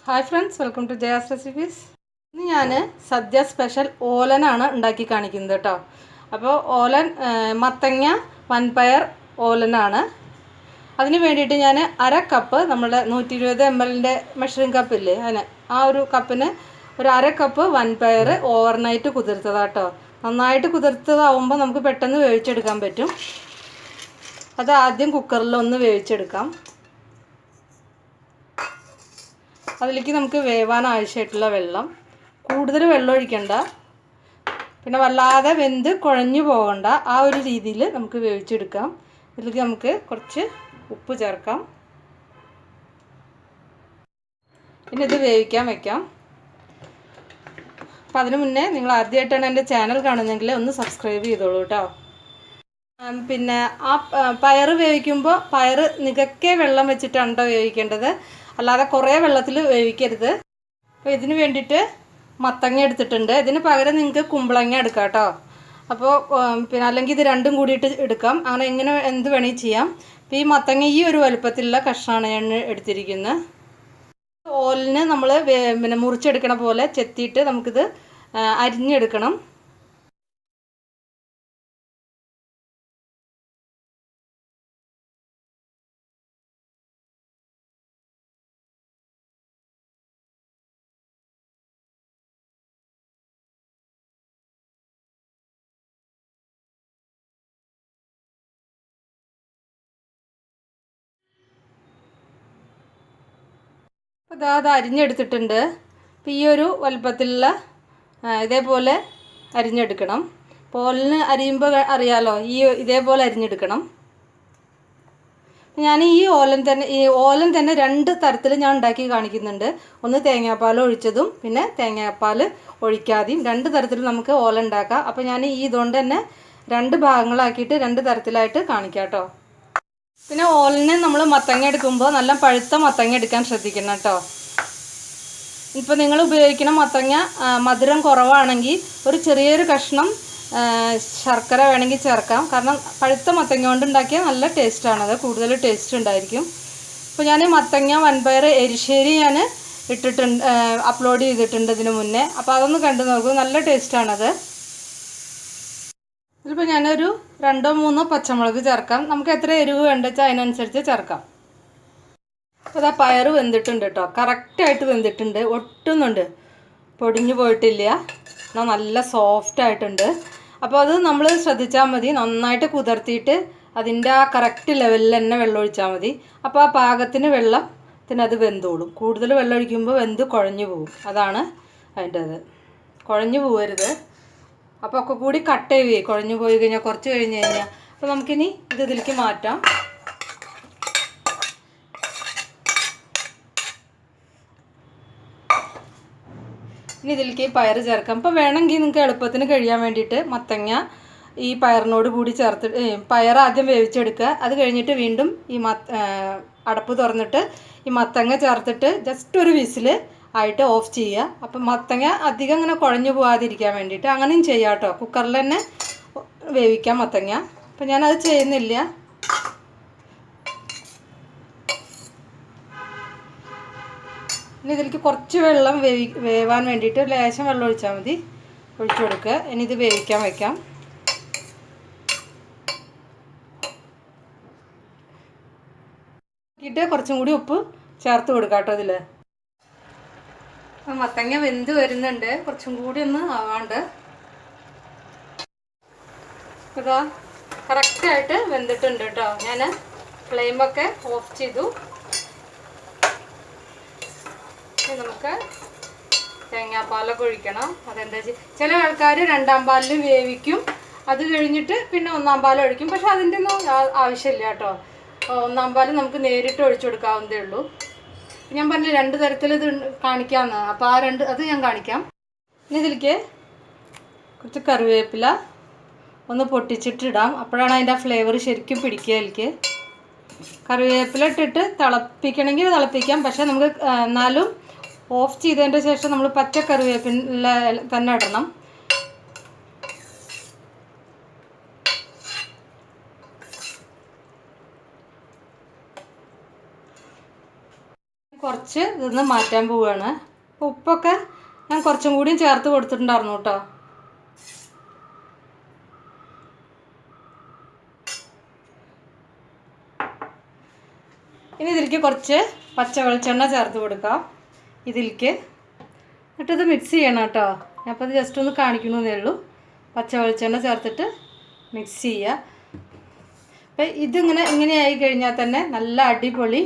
Hi friends, welcome to Jaya's Recipes. ഇന്ന് ഞാൻ സദ്യ special ഓലനാണ് ഉണ്ടാക്കി കാണിക്കുന്നത് കേട്ടോ. അപ്പോൾ ഓലൻ മത്തങ്ങ വൻപയർ ഓലനാണ്. അതിന് വേണ്ടിയിട്ട് ഞാൻ അര കപ്പ് നമ്മുടെ 120 ml മെഷറിംഗ് കപ്പില്ലേ അതിന് ആ ഒരു കപ്പിന് ഒരു അര കപ്പ് വൻപയർ ഓവർനൈറ്റ് കുതിർത്തതാട്ടോ. നന്നായിട്ട് കുതിർത്തതാവുമ്പോൾ നമുക്ക് പെട്ടെന്ന് വേവിച്ചെടുക്കാൻ പറ്റും. അത് ആദ്യം കുക്കറിൽ ഒന്ന് വേവിച്ചെടുക്കാം. അതിലേക്ക് നമുക്ക് വേവാൻ ആവശ്യമായിട്ടുള്ള വെള്ളം, കൂടുതൽ വെള്ളം ഒഴിക്കണ്ട, പിന്നെ വല്ലാതെ വെന്ത് കുഴഞ്ഞു പോകണ്ട, ആ ഒരു രീതിയിൽ നമുക്ക് വേവിച്ചെടുക്കാം. ഇതിലേക്ക് നമുക്ക് കുറച്ച് ഉപ്പ് ചേർക്കാം. പിന്നെ ഇത് വേവിക്കാൻ വെക്കാം. അപ്പം അതിനു മുന്നേ നിങ്ങൾ ആദ്യമായിട്ടാണ് എൻ്റെ ചാനൽ കാണുന്നതെങ്കിൽ ഒന്ന് സബ്സ്ക്രൈബ് ചെയ്തോളൂ കേട്ടോ. പിന്നെ ആ പയർ വേവിക്കുമ്പോൾ പയർ നികക്കെ വെള്ളം വെച്ചിട്ടാണ് കേട്ടോ വേവിക്കേണ്ടത്, അല്ലാതെ കുറേ വെള്ളത്തിൽ വേവിക്കരുത്. അപ്പോൾ ഇതിന് വേണ്ടിയിട്ട് മത്തങ്ങ എടുത്തിട്ടുണ്ട്. ഇതിന് പകരം നിങ്ങൾക്ക് കുമ്പളങ്ങ എടുക്കാം കേട്ടോ. അപ്പോൾ പിന്നെ അല്ലെങ്കിൽ ഇത് രണ്ടും കൂടിയിട്ട് എടുക്കാം. അങ്ങനെ എങ്ങനെ എന്ത് വേണമെങ്കിൽ ചെയ്യാം. അപ്പോൾ ഈ മത്തങ്ങ ഈ ഒരു വലുപ്പത്തിലുള്ള കഷ്ണമാണ് ഞാൻ എടുത്തിരിക്കുന്നത്. ഓലിന് നമ്മൾ പിന്നെ മുറിച്ചെടുക്കണ പോലെ ചെത്തിയിട്ട് നമുക്കിത് അരിഞ്ഞെടുക്കണം. അപ്പോൾ അത് അരിഞ്ഞെടുത്തിട്ടുണ്ട്. അപ്പോൾ ഈ ഒരു വലുപ്പത്തിലുള്ള ഇതേപോലെ അരിഞ്ഞെടുക്കണം. ഓലിന് അരിയുമ്പോൾ അറിയാലോ, ഇതേപോലെ അരിഞ്ഞെടുക്കണം. ഞാൻ ഈ ഓലൻ തന്നെ രണ്ട് തരത്തിൽ ഞാൻ ഉണ്ടാക്കി കാണിക്കുന്നുണ്ട്. ഒന്ന് തേങ്ങാപ്പാൽ ഒഴിച്ചതും പിന്നെ തേങ്ങാപ്പാൽ ഒഴിക്കാതെയും രണ്ട് തരത്തിൽ നമുക്ക് ഓലൻ ഉണ്ടാക്കാം. അപ്പോൾ ഞാൻ ഇതുകൊണ്ട് തന്നെ രണ്ട് ഭാഗങ്ങളാക്കിയിട്ട് രണ്ട് തരത്തിലായിട്ട് കാണിക്കാം കേട്ടോ. പിന്നെ ഓലിന് നമ്മൾ മത്തങ്ങ എടുക്കുമ്പോൾ നല്ല പഴുത്ത മത്തങ്ങ എടുക്കാൻ ശ്രദ്ധിക്കണം കേട്ടോ. ഇപ്പോൾ നിങ്ങൾ ഉപയോഗിക്കുന്ന മത്തങ്ങ മധുരം കുറവാണെങ്കിൽ ഒരു ചെറിയൊരു കഷ്ണം ശർക്കര വേണമെങ്കിൽ ചേർക്കാം. കാരണം പഴുത്ത മത്തങ്ങ കൊണ്ട് ഉണ്ടാക്കിയാൽ നല്ല ടേസ്റ്റാണത്, കൂടുതൽ ടേസ്റ്റ് ഉണ്ടായിരിക്കും. അപ്പോൾ ഞാൻ മത്തങ്ങ വൻപയർ എരിശ്ശേരി ഞാൻ ഇട്ടിട്ടുണ്ട്, അപ്ലോഡ് ചെയ്തിട്ടുണ്ട് ഇതിന് മുന്നേ. അപ്പോൾ അതൊന്ന് കണ്ടു നോക്കൂ, നല്ല ടേസ്റ്റാണത്. ഇതിലിപ്പോൾ ഞാനൊരു 2-3 പച്ചമുളക് ചേർക്കാം. നമുക്ക് എത്ര എരിവ് വേണ്ട വെച്ചാൽ അതിനനുസരിച്ച് ചേർക്കാം. അപ്പോൾ അതാ പയർ വെന്തിട്ടുണ്ട് കേട്ടോ, കറക്റ്റായിട്ട് വെന്തിട്ടുണ്ട്, ഒട്ടുന്നുണ്ട് പൊടിഞ്ഞു പോയിട്ടില്ല, എന്നാൽ നല്ല സോഫ്റ്റായിട്ടുണ്ട്. അപ്പോൾ അത് നമ്മൾ ശ്രദ്ധിച്ചാൽ മതി, നന്നായിട്ട് കുതിർത്തിയിട്ട് അതിൻ്റെ ആ കറക്റ്റ് ലെവലിൽ തന്നെ വെള്ളം ഒഴിച്ചാൽ മതി. അപ്പോൾ ആ പാകത്തിന് വെള്ളത്തിനത് വെന്തോളും. കൂടുതൽ വെള്ളം ഒഴിക്കുമ്പോൾ വെന്ത് കുഴഞ്ഞു പോകും, അതാണ് അതിൻ്റെ അത്. കുഴഞ്ഞു പോകരുത്. അപ്പോൾ ഒക്കെ കൂടി കട്ട് ചെയ്യുകയെ കുഴഞ്ഞു പോയി കഴിഞ്ഞാൽ കുറച്ച് കഴിഞ്ഞ് കഴിഞ്ഞാൽ. അപ്പോൾ നമുക്കിനി ഇതിലേക്ക് മാറ്റാം. ഇനി ഇതിലേക്ക് പയർ ചേർക്കാം. അപ്പോൾ വേണമെങ്കിൽ നിങ്ങൾക്ക് എളുപ്പത്തിന് കഴിയാൻ വേണ്ടിയിട്ട് മത്തങ്ങ ഈ പയറിനോട് കൂടി പയർ ആദ്യം വേവിച്ചെടുക്കുക. അത് കഴിഞ്ഞിട്ട് വീണ്ടും അടപ്പ് തുറന്നിട്ട് ഈ മത്തങ്ങ ചേർത്തിട്ട് ജസ്റ്റ് ഒരു വിസിൽ ആയിട്ട് ഓഫ് ചെയ്യുക. അപ്പം മത്തങ്ങ അധികം ഇങ്ങനെ കുഴഞ്ഞു പോകാതിരിക്കാൻ വേണ്ടിയിട്ട് അങ്ങനെയും ചെയ്യാം കേട്ടോ. കുക്കറിൽ തന്നെ വേവിക്കാം മത്തങ്ങ. അപ്പം ഞാനത് ചെയ്യുന്നില്ല. ഇനി ഇതിലേക്ക് കുറച്ച് വെള്ളം വേവാൻ വേണ്ടിയിട്ട് ലേശം വെള്ളം ഒഴിച്ചാൽ മതി, ഒഴിച്ചു കൊടുക്കുക. ഇനി ഇത് വേവിക്കാൻ വയ്ക്കാം. നോക്കിയിട്ട് കുറച്ചും കൂടി ഉപ്പ് ചേർത്ത് കൊടുക്കാം കേട്ടോ ഇതിൽ. മത്തങ്ങ വെന്ത് വരുന്നുണ്ട്, കുറച്ചും കൂടി ഒന്ന് ആവാണ്ട്. ഇതാ കറക്റ്റായിട്ട് വെന്തിട്ടുണ്ട് കേട്ടോ. ഞാൻ ഫ്ലെയിമൊക്കെ ഓഫ് ചെയ്തു. നമുക്ക് തേങ്ങാപ്പാലൊക്കെ ഒഴിക്കണം. അതെന്താ ചില ആൾക്കാർ 2ാം പാലിൽ വേവിക്കും, അത് കഴിഞ്ഞിട്ട് പിന്നെ 1ാം പാൽ ഒഴിക്കും. പക്ഷെ അതിൻ്റെ ഒന്നും ആവശ്യമില്ല കേട്ടോ. 1ാം പാൽ നമുക്ക് നേരിട്ട് ഒഴിച്ചു കൊടുക്കാവുന്നതേ ഉള്ളൂ. ഞാൻ പറഞ്ഞ രണ്ട് തരത്തിൽ ഇത് കാണിക്കാമെന്ന്, അപ്പോൾ അത് ഞാൻ കാണിക്കാം. ഇനി ഇതിലേക്ക് കുറച്ച് കറിവേപ്പില ഒന്ന് പൊട്ടിച്ചിട്ടിടാം, അപ്പോഴാണ് അതിൻ്റെ ആ ഫ്ലേവർ ശരിക്കും പിടിക്കുക. അതിലേക്ക് കറിവേപ്പില ഇട്ടിട്ട് തിളപ്പിക്കണമെങ്കിൽ തിളപ്പിക്കാം, പക്ഷേ നമുക്ക് എന്നാലും ഓഫ് ചെയ്തതിൻ്റെ ശേഷം നമ്മൾ പച്ച കറിവേപ്പില തന്നെ ഇടണം. കുറച്ച് ഇതൊന്ന് മാറ്റാൻ പോവുകയാണ്. അപ്പോൾ ഉപ്പൊക്കെ ഞാൻ കുറച്ചും കൂടിയും ചേർത്ത് കൊടുത്തിട്ടുണ്ടായിരുന്നു കേട്ടോ. ഇനി ഇതിലേക്ക് കുറച്ച് പച്ച വെളിച്ചെണ്ണ ചേർത്ത് കൊടുക്കാം ഇതിലേക്ക്. എന്നിട്ടിത് മിക്സ് ചെയ്യണം കേട്ടോ. അപ്പോൾ ഇത് ജസ്റ്റ് ഒന്ന് കാണിക്കണമെന്നേ ഉള്ളൂ. പച്ച വെളിച്ചെണ്ണ ചേർത്തിട്ട് മിക്സ് ചെയ്യുക. അപ്പം ഇങ്ങനെയായി കഴിഞ്ഞാൽ തന്നെ നല്ല അടിപൊളി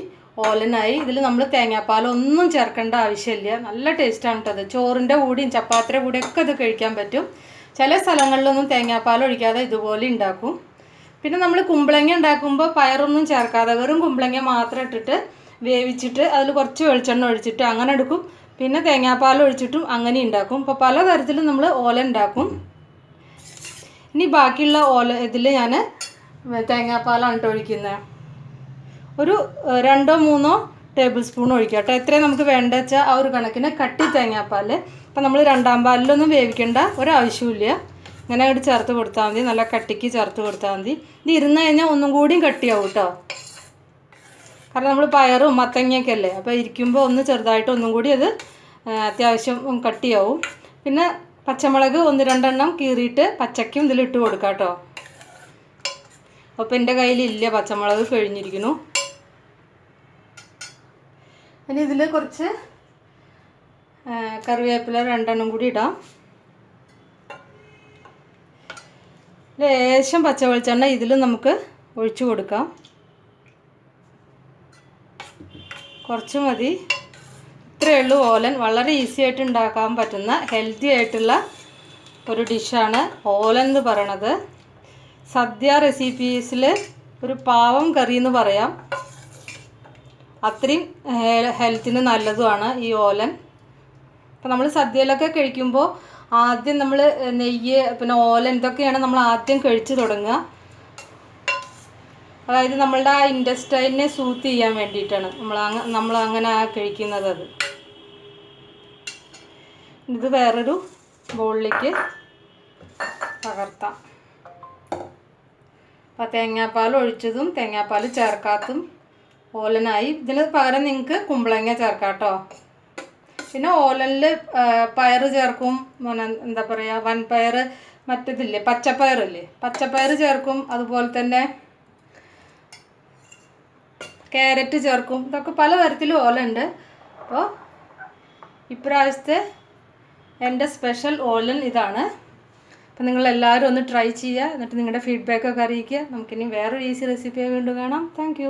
ഓലനായി. ഇതിൽ നമ്മൾ തേങ്ങാപ്പാലൊന്നും ചേർക്കേണ്ട ആവശ്യമില്ല. നല്ല ടേസ്റ്റാണ് കേട്ടോ അത്. ചോറിൻ്റെ കൂടിയും ചപ്പാത്തിയുടെ കൂടെയൊക്കെ ഇത് കഴിക്കാൻ പറ്റും. ചില സ്ഥലങ്ങളിലൊന്നും തേങ്ങാപ്പാൽ ഒഴിക്കാതെ ഇതുപോലെ ഉണ്ടാക്കും. പിന്നെ നമ്മൾ കുമ്പളങ്ങ ഉണ്ടാക്കുമ്പോൾ പയറൊന്നും ചേർക്കാതെ വെറും കുമ്പളങ്ങ മാത്രം ഇട്ടിട്ട് വേവിച്ചിട്ട് അതിൽ കുറച്ച് വെളിച്ചെണ്ണ ഒഴിച്ചിട്ട് അങ്ങനെ എടുക്കും. പിന്നെ തേങ്ങാപ്പാൽ ഒഴിച്ചിട്ടും അങ്ങനെ ഉണ്ടാക്കും. അപ്പോൾ പലതരത്തിലും നമ്മൾ ഓല ഉണ്ടാക്കും. ഇനി ബാക്കിയുള്ള ഇതിൽ ഞാൻ തേങ്ങാപ്പാലാണ് കേട്ടോ ഒഴിക്കുന്നത്. ഒരു 2-3 ടേബിൾ സ്പൂൺ ഒഴിക്കുക കേട്ടോ. എത്രയും നമുക്ക് വേണ്ട വെച്ചാൽ ആ ഒരു കണക്കിന് കട്ടി തേങ്ങാപ്പാൽ. അപ്പം നമ്മൾ രണ്ടാം പാലിലൊന്നും വേവിക്കേണ്ട ഒരാവശ്യമില്ല. ഇങ്ങനെ അങ്ങോട്ട് ചേർത്ത് കൊടുത്താൽ മതി. നല്ല കട്ടിക്ക് ചേർത്ത് കൊടുത്താൽ മതി. ഇത് ഇരുന്ന് കഴിഞ്ഞാൽ ഒന്നും കൂടിയും കട്ടിയാവും കേട്ടോ. കാരണം നമ്മൾ പയറും മത്തങ്ങയൊക്കെ അല്ലേ, അപ്പോൾ ഇരിക്കുമ്പോൾ ഒന്ന് ചെറുതായിട്ട് ഒന്നും കൂടി അത് അത്യാവശ്യം കട്ടിയാവും. പിന്നെ പച്ചമുളക് 1-2 കീറിയിട്ട് പച്ചക്കും ഇതിലിട്ട് കൊടുക്കാം കേട്ടോ. അപ്പോൾ എൻ്റെ കയ്യിലില്ല, പച്ചമുളക് കഴിഞ്ഞിരിക്കുന്നു. ഇനി ഇതിൽ കുറച്ച് കറിവേപ്പില 2 കൂടി ഇടാം. ലേശം പച്ച വെളിച്ചെണ്ണ ഇതിൽ നമുക്ക് ഒഴിച്ചു കൊടുക്കാം. കുറച്ച് മതി. ഇത്രയേ ഉള്ളൂ ഓലൻ. വളരെ ഈസി ആയിട്ട് ഉണ്ടാക്കാൻ പറ്റുന്ന ഹെൽത്തി ആയിട്ടുള്ള ഒരു ഡിഷാണ് ഓലൻ എന്ന് പറയണത്. സദ്യ റെസിപ്പീസിൽ ഒരു പാവം കറി എന്ന് പറയാം. അത്രയും ഹെൽത്തിന് നല്ലതുമാണ് ഈ ഓലൻ. അപ്പം നമ്മൾ സദ്യയിലൊക്കെ കഴിക്കുമ്പോൾ ആദ്യം നമ്മൾ നെയ്യ് പിന്നെ ഓലൻ ഇതൊക്കെയാണ് നമ്മൾ ആദ്യം കഴിച്ച് തുടങ്ങുക. അതായത് നമ്മളുടെ ആ ഇൻറ്റസ്റ്റൈനെ സൂത്ത് ചെയ്യാൻ വേണ്ടിയിട്ടാണ് നമ്മൾ അങ്ങനെ കഴിക്കുന്നത്. അത് ഇത് വേറൊരു ബൗളിലേക്ക് പകർത്താം. അപ്പോൾ തേങ്ങാപ്പാൽ ഒഴിച്ചതും തേങ്ങാപ്പാൽ ചേർക്കാത്തതും ഓലനായി. ഇതിന് പകരം നിങ്ങൾക്ക് കുമ്പളങ്ങ ചേർക്കാം കേട്ടോ. പിന്നെ ഓലനിൽ പയർ ചേർക്കും. എന്താ പറയുക, വൻപയർ, മറ്റേതില്ലേ പച്ചപ്പയറില്ലേ, പച്ചപ്പയർ ചേർക്കും. അതുപോലെ തന്നെ ക്യാരറ്റ് ചേർക്കും. ഇതൊക്കെ പലതരത്തിലും ഓലുണ്ട്. അപ്പോൾ ഇപ്രാവശ്യത്തെ എൻ്റെ സ്പെഷ്യൽ ഓലൻ ഇതാണ്. അപ്പോൾ നിങ്ങളെല്ലാവരും ഒന്ന് ട്രൈ ചെയ്യുക. എന്നിട്ട് നിങ്ങളുടെ ഫീഡ്ബാക്കൊക്കെ അറിയിക്കുക. നമുക്കിനി വേറൊരു ഈസി റെസിപ്പിയായി വീണ്ടും കാണാം. താങ്ക്